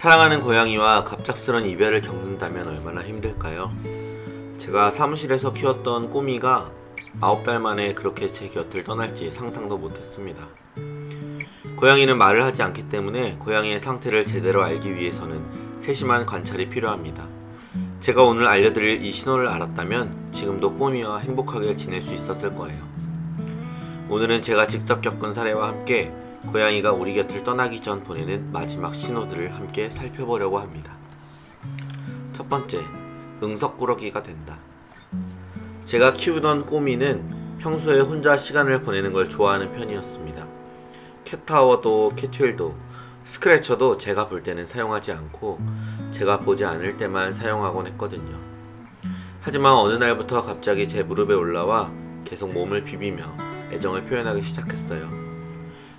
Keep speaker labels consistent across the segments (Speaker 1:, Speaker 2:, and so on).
Speaker 1: 사랑하는 고양이와 갑작스런 이별을 겪는다면 얼마나 힘들까요? 제가 사무실에서 키웠던 꼬미가 9달 만에 그렇게 제 곁을 떠날지 상상도 못했습니다. 고양이는 말을 하지 않기 때문에 고양이의 상태를 제대로 알기 위해서는 세심한 관찰이 필요합니다. 제가 오늘 알려드릴 이 신호를 알았다면 지금도 꼬미와 행복하게 지낼 수 있었을 거예요. 오늘은 제가 직접 겪은 사례와 함께 고양이가 우리 곁을 떠나기 전 보내는 마지막 신호들을 함께 살펴보려고 합니다. 첫 번째, 응석꾸러기가 된다. 제가 키우던 꼬미는 평소에 혼자 시간을 보내는 걸 좋아하는 편이었습니다. 캣타워도 캣휠도 스크래쳐도 제가 볼 때는 사용하지 않고 제가 보지 않을 때만 사용하곤 했거든요. 하지만 어느 날부터 갑자기 제 무릎에 올라와 계속 몸을 비비며 애정을 표현하기 시작했어요.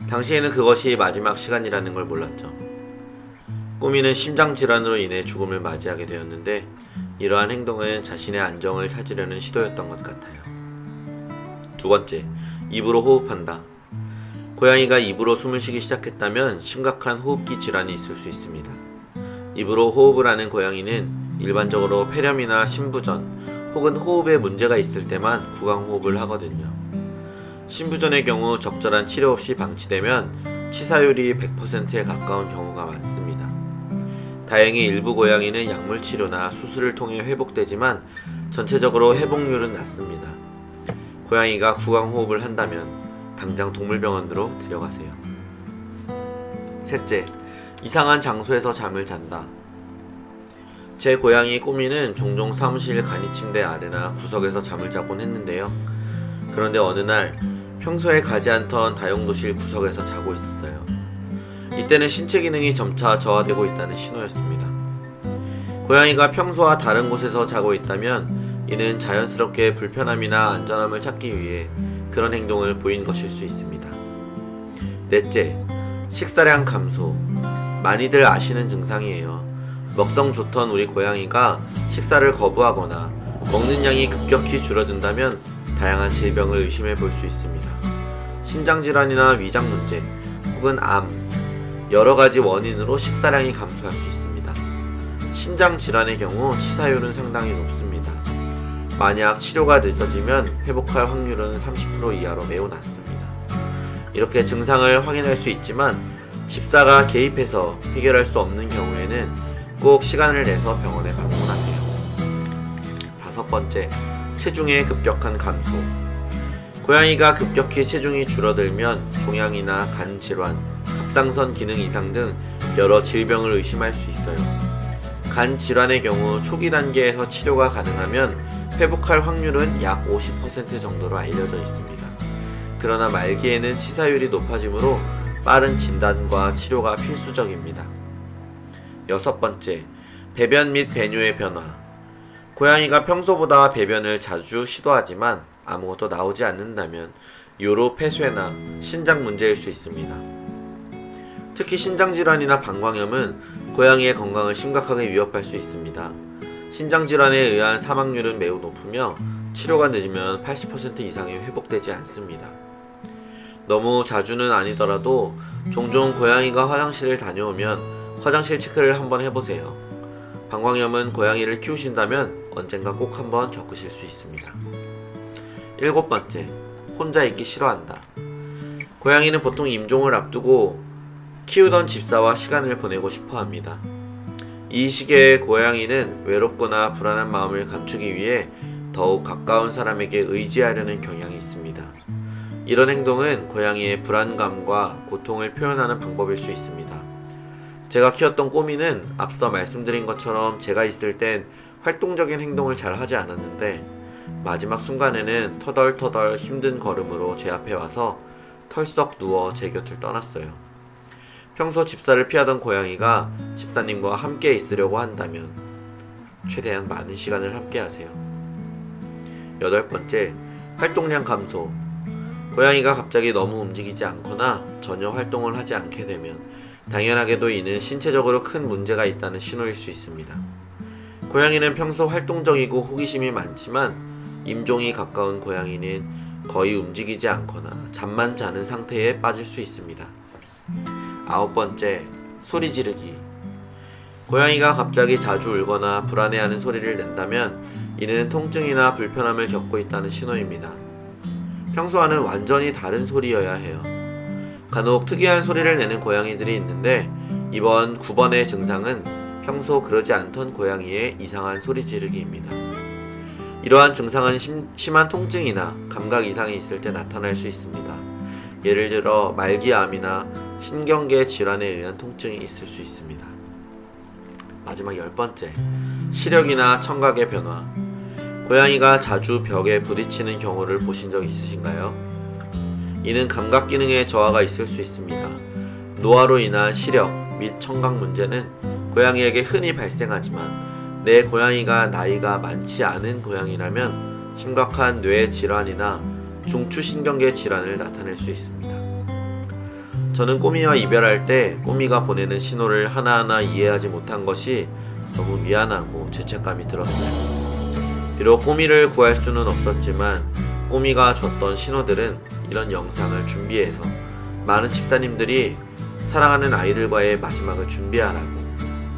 Speaker 1: 당시에는 그것이 마지막 시간이라는 걸 몰랐죠. 꼬미는 심장질환으로 인해 죽음을 맞이하게 되었는데 이러한 행동은 자신의 안정을 찾으려는 시도였던 것 같아요. 두 번째, 입으로 호흡한다. 고양이가 입으로 숨을 쉬기 시작했다면 심각한 호흡기 질환이 있을 수 있습니다. 입으로 호흡을 하는 고양이는 일반적으로 폐렴이나 심부전 혹은 호흡에 문제가 있을 때만 구강호흡을 하거든요. 심부전의 경우 적절한 치료 없이 방치되면 치사율이 100%에 가까운 경우가 많습니다. 다행히 일부 고양이는 약물치료나 수술을 통해 회복되지만 전체적으로 회복률은 낮습니다. 고양이가 구강호흡을 한다면 당장 동물병원으로 데려가세요. 셋째, 이상한 장소에서 잠을 잔다. 제 고양이 꼬미는 종종 사무실 간이침대 아래나 구석에서 잠을 자곤 했는데요. 그런데 어느 날 평소에 가지 않던 다용도실 구석에서 자고 있었어요. 이때는 신체 기능이 점차 저하되고 있다는 신호였습니다. 고양이가 평소와 다른 곳에서 자고 있다면 이는 자연스럽게 불편함이나 안전함을 찾기 위해 그런 행동을 보인 것일 수 있습니다. 넷째, 식사량 감소. 많이들 아시는 증상이에요. 먹성 좋던 우리 고양이가 식사를 거부하거나 먹는 양이 급격히 줄어든다면 다양한 질병을 의심해 볼 수 있습니다. 신장질환이나 위장 문제 혹은 암, 여러가지 원인으로 식사량이 감소할 수 있습니다. 신장질환의 경우 치사율은 상당히 높습니다. 만약 치료가 늦어지면 회복할 확률은 30% 이하로 매우 낮습니다. 이렇게 증상을 확인할 수 있지만 집사가 개입해서 해결할 수 없는 경우에는 꼭 시간을 내서 병원에 방문하세요. 다섯 번째, 체중의 급격한 감소. 고양이가 급격히 체중이 줄어들면 종양이나 간 질환, 갑상선 기능 이상 등 여러 질병을 의심할 수 있어요. 간 질환의 경우 초기 단계에서 치료가 가능하면 회복할 확률은 약 50% 정도로 알려져 있습니다. 그러나 말기에는 치사율이 높아지므로 빠른 진단과 치료가 필수적입니다. 여섯 번째, 배변 및 배뇨의 변화. 고양이가 평소보다 배변을 자주 시도하지만 아무것도 나오지 않는다면 요로 폐쇄나 신장 문제일 수 있습니다. 특히 신장질환이나 방광염은 고양이의 건강을 심각하게 위협할 수 있습니다. 신장질환에 의한 사망률은 매우 높으며 치료가 늦으면 80% 이상이 회복되지 않습니다. 너무 자주는 아니더라도 종종 고양이가 화장실을 다녀오면 화장실 체크를 한번 해보세요. 방광염은 고양이를 키우신다면 언젠가 꼭 한번 겪으실 수 있습니다. 일곱 번째, 혼자 있기 싫어한다. 고양이는 보통 임종을 앞두고 키우던 집사와 시간을 보내고 싶어 합니다. 이 시기에 고양이는 외롭거나 불안한 마음을 감추기 위해 더욱 가까운 사람에게 의지하려는 경향이 있습니다. 이런 행동은 고양이의 불안감과 고통을 표현하는 방법일 수 있습니다. 제가 키웠던 꼬미는 앞서 말씀드린 것처럼 제가 있을 땐 활동적인 행동을 잘 하지 않았는데 마지막 순간에는 터덜터덜 힘든 걸음으로 제 앞에 와서 털썩 누워 제 곁을 떠났어요. 평소 집사를 피하던 고양이가 집사님과 함께 있으려고 한다면 최대한 많은 시간을 함께 하세요. 여덟 번째, 활동량 감소. 고양이가 갑자기 너무 움직이지 않거나 전혀 활동을 하지 않게 되면 당연하게도 이는 신체적으로 큰 문제가 있다는 신호일 수 있습니다. 고양이는 평소 활동적이고 호기심이 많지만 임종이 가까운 고양이는 거의 움직이지 않거나 잠만 자는 상태에 빠질 수 있습니다. 아홉 번째, 소리 지르기. 고양이가 갑자기 자주 울거나 불안해하는 소리를 낸다면 이는 통증이나 불편함을 겪고 있다는 신호입니다. 평소와는 완전히 다른 소리여야 해요. 간혹 특이한 소리를 내는 고양이들이 있는데 이번 9번의 증상은 평소 그러지 않던 고양이의 이상한 소리 지르기입니다. 이러한 증상은 심한 통증이나 감각 이상이 있을 때 나타날 수 있습니다. 예를 들어 말기암이나 신경계 질환에 의한 통증이 있을 수 있습니다. 마지막 10번째, 시력이나 청각의 변화. 고양이가 자주 벽에 부딪히는 경우를 보신 적 있으신가요? 이는 감각 기능에 저하가 있을 수 있습니다. 노화로 인한 시력 및 청각 문제는 고양이에게 흔히 발생하지만 내 고양이가 나이가 많지 않은 고양이라면 심각한 뇌 질환이나 중추신경계 질환을 나타낼 수 있습니다. 저는 꼬미와 이별할 때 꼬미가 보내는 신호를 하나하나 이해하지 못한 것이 너무 미안하고 죄책감이 들었어요. 비록 꼬미를 구할 수는 없었지만 꼬미가 줬던 신호들은 이런 영상을 준비해서 많은 집사님들이 사랑하는 아이들과의 마지막을 준비하라고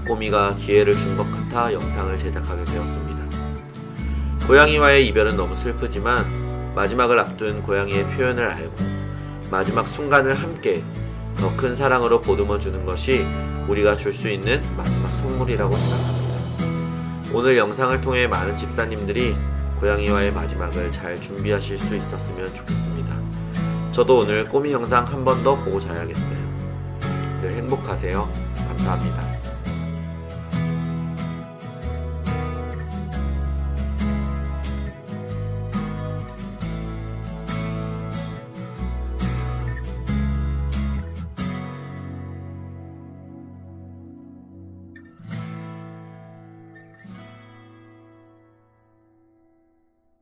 Speaker 1: 꼬미가 기회를 준 것 같아 영상을 제작하게 되었습니다. 고양이와의 이별은 너무 슬프지만 마지막을 앞둔 고양이의 표현을 알고 마지막 순간을 함께 더 큰 사랑으로 보듬어 주는 것이 우리가 줄 수 있는 마지막 선물이라고 생각합니다. 오늘 영상을 통해 많은 집사님들이 고양이와의 마지막을 잘 준비하실 수 있었으면 좋겠습니다. 저도 오늘 꼬미 영상 한 번 더 보고 자야겠어요. 늘 행복하세요. 감사합니다.